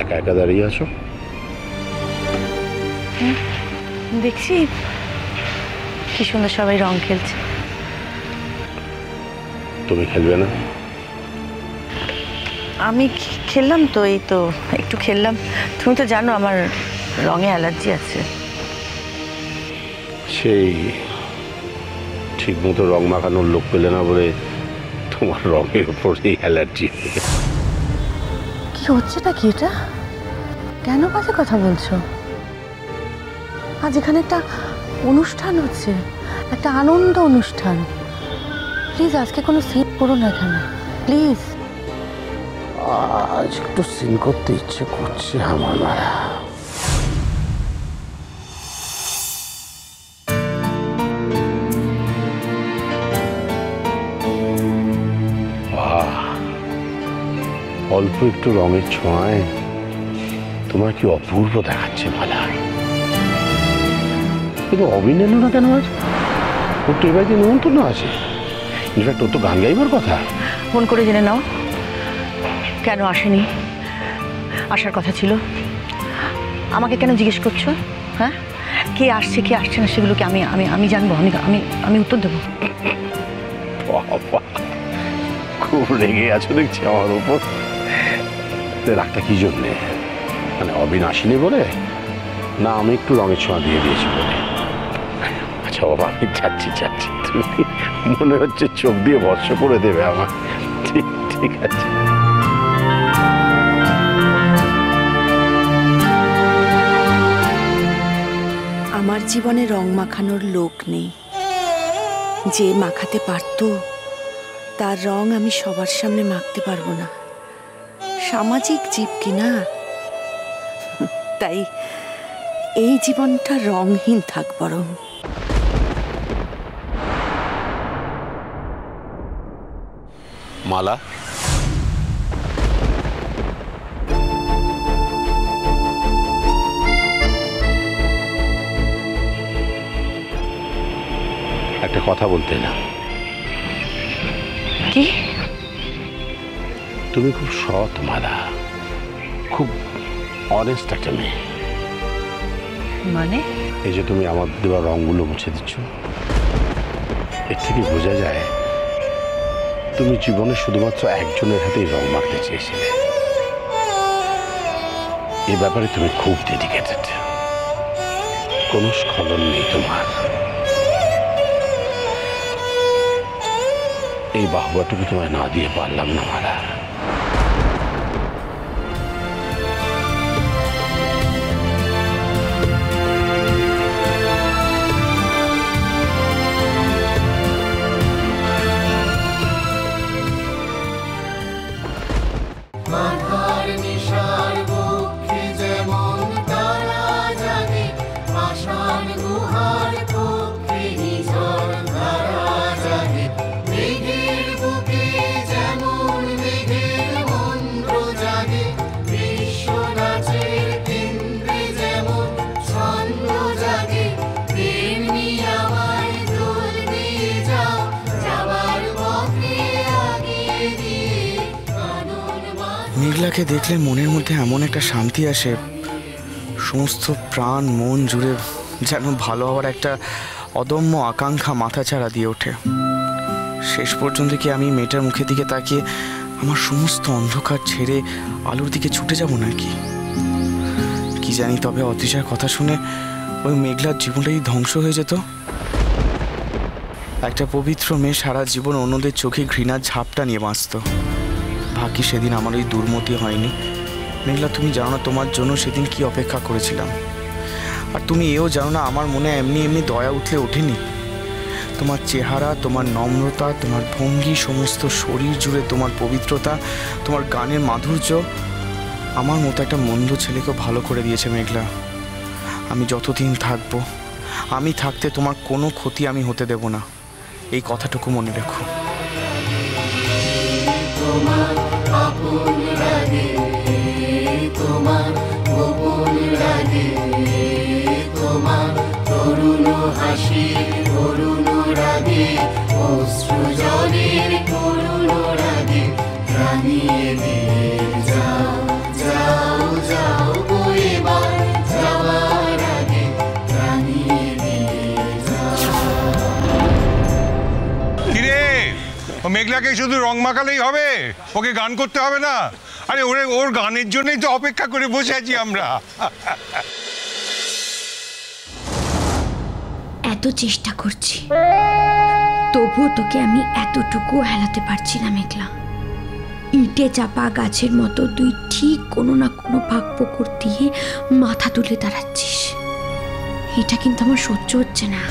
একা একা দাঁড়িয়ে আছো? দেখছি কি সুন্দর সবাই রং খেলছে। তুমি খেলবে না? আমি খেললাম তো, এই তো একটু খেললাম। তুমি তো জানো আমার রঙে অ্যালার্জি আছে। সেই ঠিক মতো রং মাখানোর লোক পেলে না বলে তোমার রঙের উপরেই অ্যালার্জি। কি হচ্ছেটা কি এটা? কেন বাজে কথা বলছো? আজ এখানে একটা অনুষ্ঠান হচ্ছে, একটা আনন্দ অনুষ্ঠান। প্লিজ আজকে কোনো সিন করো না এখানে, প্লিজ। আজ একটু সিন করতে ইচ্ছে করছে আমার মারা। অল্প একটু রঙের ছোঁয়ায় তোমার কি অপূর্ব দেখাচ্ছে মালা। কিন্তু অবিন এলো না কেন আজ? ওর তো এবার নিমন্ত্রণ আছে, ইনফ্যাক্ট ওর তো গান গাইবার কথা। ফোন করে জেনে নাও কেন আসেনি। আসার কথা ছিল। আমাকে কেন জিজ্ঞেস করছো? হ্যাঁ, কে আসছে কে আসছে না সেগুলোকে আমি আমি আমি জানবো? আমি আমি আমি উত্তর দেবো? খুব রেগে আছো দেখছি আমার উপর। রাগটা কি জন্যে? মানে অবিন আসেনি বলে, না আমি একটু রঙের ছোঁয়া দিয়ে দিয়েছি বলে? আচ্ছা বাবা, আমি যাচ্ছি যাচ্ছি, তুমি মনে হচ্ছে চোখ দিয়ে ভস্ম করে দেবে আমার। ঠিক ঠিক আছে। আমার জীবনে রং মাখানোর লোক নেই। যে মাখাতে পারতো তার রং আমি সবার সামনে মাখতে পারবো না। সামাজিক জীব কিনা, তাই এই জীবনটা রংহীন থাক বরং। মালা, একটা কথা বলতে না? কি? তুমি খুব সৎ মালা, খুব অনেস্ট একটা মেয়ে। মানে? এই যে তুমি আমার দেওয়া রঙগুলো মুছে দিচ্ছ, এর থেকে বোঝা যায় তুমি জীবনে শুধুমাত্র একজনের হাতেই রং মাখতে চেয়েছিলে। এ ব্যাপারে তুমি খুব ডেডিকেটেড, কোনো স্খলন নেই তোমার। এই বাহবাটুকু তোমায় না দিয়ে পারলাম না মালা। মেঘলাকে দেখলে মনের মধ্যে এমন একটা শান্তি আসে, সমস্ত প্রাণ মন জুড়ে যেন ভালো হওয়ার একটা অদম্য আকাঙ্ক্ষা মাথাচাড়া দিয়ে ওঠে। শেষ পর্যন্ত কি আমি মেয়েটার মুখের দিকে তাকিয়ে আমার সমস্ত অন্ধকার ছেড়ে আলোর দিকে ছুটে যাব নাকি? কি জানি, তবে অতিশার কথা শুনে ওই মেঘলার জীবনটাই ধ্বংস হয়ে যেত। একটা পবিত্র মেয়ে সারা জীবন অন্যদের চোখে ঘৃণার ঝাপটা নিয়ে বাঁচত। ভাগ্যি সেদিন আমার ওই দুর্মতি হয়নি। মেঘলা, তুমি জানো না তোমার জন্য সেদিন কি অপেক্ষা করেছিলাম। আর তুমি এও জানো না আমার মনে এমনি এমনি দয়া উঠলে ওঠেনি। তোমার চেহারা, তোমার নম্রতা, তোমার ভঙ্গি, সমস্ত শরীর জুড়ে তোমার পবিত্রতা, তোমার গানের মাধুর্য আমার মতো একটা মন্দ ছেলেকেও ভালো করে দিয়েছে মেঘলা। আমি যতদিন থাকবো, আমি থাকতে তোমার কোনো ক্ষতি আমি হতে দেব না, এই কথাটুকু মনে রেখো। তোমার আপন লাগে, তোমার গোপন লাগে, তোমার তরুণ হাসি করুণ রাগে, অশ্রু জলের করুণ রাগে, জানিয়ে দিয়ে যাও যাও যাও। মেঘলাকে শুধু রং মাখালেই হবে? ওকে গান করতে হবে না? আরে ওর গানের জন্যই তো অপেক্ষা করে বসে আছি আমরা। এত চেষ্টা করছি, তবুও তোকে আমি এতটুকু হেলাতে পারছি না মেঘলা। ইটে চাপা গাছের মতো তুই ঠিক কোনো না কোনো ভাগ পুকুর দিয়ে মাথা তুলে দাঁড়াচ্ছিস। এটা কিন্তু আমার সহ্য হচ্ছে না।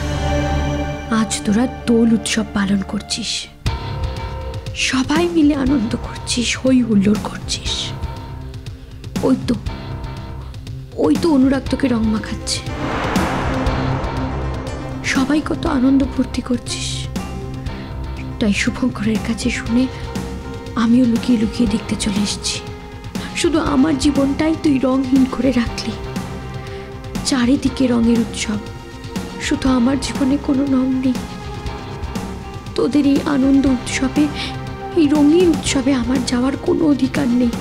আজ তোরা দোল উৎসব পালন করছিস, সবাই মিলে আনন্দ করছিস, হই হুল্লোড় করছিস। ওই তো অনুরাগ তোকে রং মাখাচ্ছে, সবাই কত আনন্দ ফুর্তি করছিস। তাই শুভঙ্করের কাছে শুনে আমিও লুকিয়ে লুকিয়ে দেখতে চলে এসেছি। শুধু আমার জীবনটাই তুই রংহীন করে রাখলি। চারিদিকে রঙের উৎসব, শুধু আমার জীবনে কোনো রং নেই। তোদের এই আনন্দ উৎসবে, এই রঙের উৎসবে আমার যাওয়ার কোনো অধিকার নেই।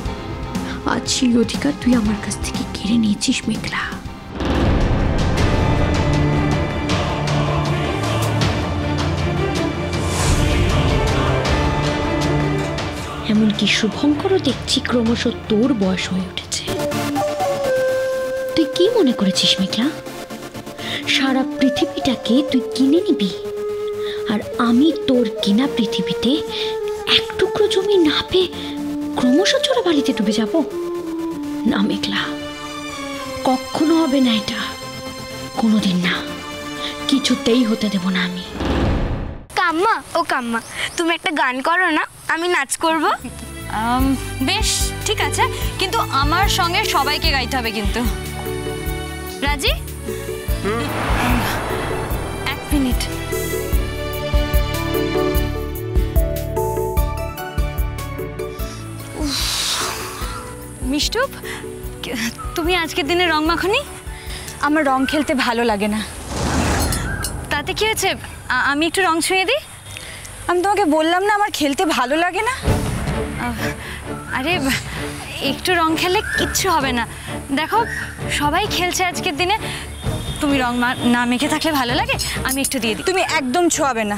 আজ সেই অধিকার তুই আমার কাছ থেকে কেড়ে নিয়েছিস মেঘলা। এমনকি শুভঙ্করও দেখছি ক্রমশ তোর বয়স হয়ে উঠেছে। তুই কি মনে করেছিস মেঘলা, সারা পৃথিবীটাকে তুই কিনে নিবি আর আমি তোর কেনা পৃথিবীতে এক টুকরো জমি না পেয়ে ক্রমশ চোরা বাড়িতে ডুবে যাব? না মেঘলা, কখনো হবে না এটা, কোনোদিন না, কিছুতেই হতে দেব না আমি। কাম্মা, ও কাম্মা, তুমি একটা গান করো না, আমি নাচ করব। বেশ ঠিক আছে, কিন্তু আমার সঙ্গে সবাইকে গাইতে হবে কিন্তু। রাজি? এক মিনিট। মিষ্টু, তুমি আজকের দিনে রং মাখনি? আমার রং খেলতে ভালো লাগে না। তাতে কি হয়েছে, আমি একটু রং ছুঁয়ে দিই? আমি তোমাকে বললাম না আমার খেলতে ভালো লাগে না। আরে একটু রং খেললে কিচ্ছু হবে না। দেখো সবাই খেলছে আজকের দিনে, তুমি রং না মেখে থাকলে ভালো লাগে, আমি একটু দিয়ে দিই। তুমি একদম ছোঁয়াবে না।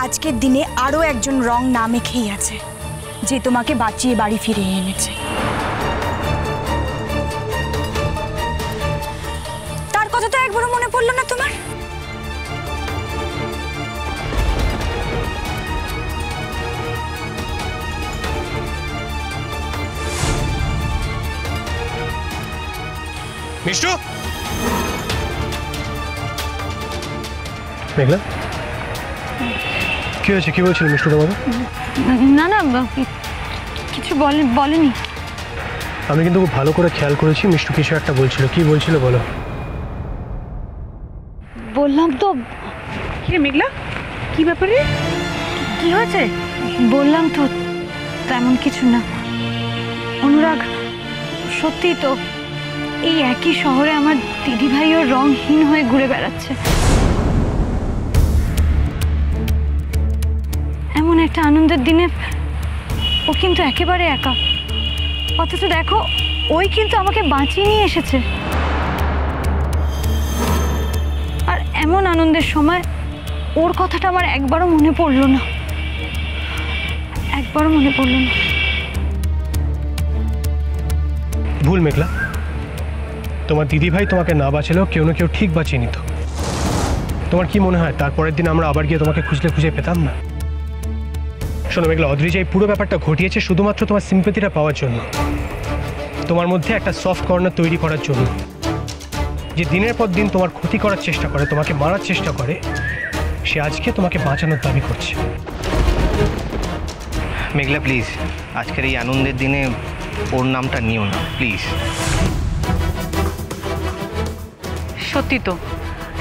আজকের দিনে আরো একজন রং না মেখেই আছে, যে তোমাকে বাঁচিয়ে বাড়ি ফিরিয়ে এনেছে। তার কথা তো একবারও মনে পড়লো না তোমার? মিষ্টু, মেঘলা কি হয়েছে, কি বলছিল মিষ্টু তোমাকে? না না, কিছু বলেনি। আমি কিন্তু খুব ভালো করে খেয়াল করেছি, মিষ্টু কিছু একটা বলছিল। কি বলছিল বলো? বললাম তো। কি মেঘলা, কি ব্যাপারে, কি হয়েছে? বললাম তো তেমন কিছু না। অনুরাগ, সত্যি তো এই একই শহরে আমার দিদিভাইও রংহীন হয়ে ঘুরে বেড়াচ্ছে। এমন একটা আনন্দের দিনে ও কিন্তু একেবারে একা। অথচ দেখো ওই কিন্তু আমাকে বাঁচিয়ে নিয়ে এসেছে। আর এমন আনন্দের সময় ওর কথাটা আমার একবারও মনে পড়লো না, একবারও মনে পড়লো না। ভুল মেঘলা, তোমার দিদিভাই তোমাকে না বাঁচালেও কেউ না কেউ ঠিক বাঁচিয়ে নিত। তোমার কি মনে হয় তারপরের দিন আমরা আবার গিয়ে তোমাকে খুঁজে পেতাম না? শোনো মেঘলা, অদ্রিজা এই পুরো ব্যাপারটা ঘটিয়েছে শুধুমাত্র তোমার সিম্পেথিটা পাওয়ার জন্য, তোমার মধ্যে একটা সফট কর্নার তৈরি করার জন্য। যে দিনের পর দিন তোমার ক্ষতি করার চেষ্টা করে, তোমাকে মারার চেষ্টা করে, সে আজকে তোমাকে বাঁচানোর দাবি করছে। মেঘলা প্লিজ, আজকের এই আনন্দের দিনে ওর নামটা নিও না প্লিজ। সত্যি তো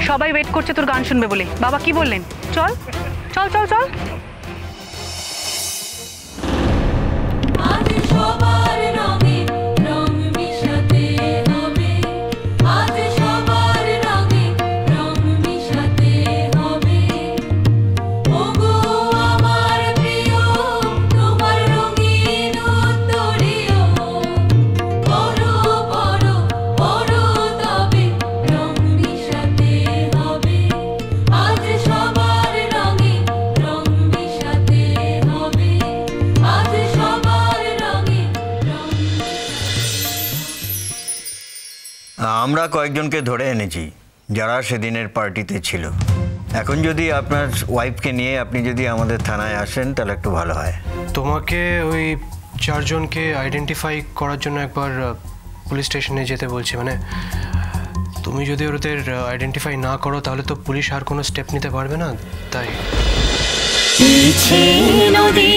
সবাই ওয়েট করছে তোর গান শুনবে বলে। বাবা কি বললেন? চল চল চল চল। সবার রঙে আমরা কয়েকজনকে ধরে এনেছি যারা সেদিনের পার্টিতে ছিল। এখন যদি আপনার ওয়াইফকে নিয়ে আপনি যদি আমাদের থানায় আসেন তাহলে একটু ভালো হয়। তোমাকে ওই 4 জনকে আইডেন্টিফাই করার জন্য একবার পুলিশ স্টেশনে যেতে বলছি। মানে তুমি যদি ওদের আইডেন্টিফাই না করো তাহলে তো পুলিশ আর কোনো স্টেপ নিতে পারবে না, তাই। নদী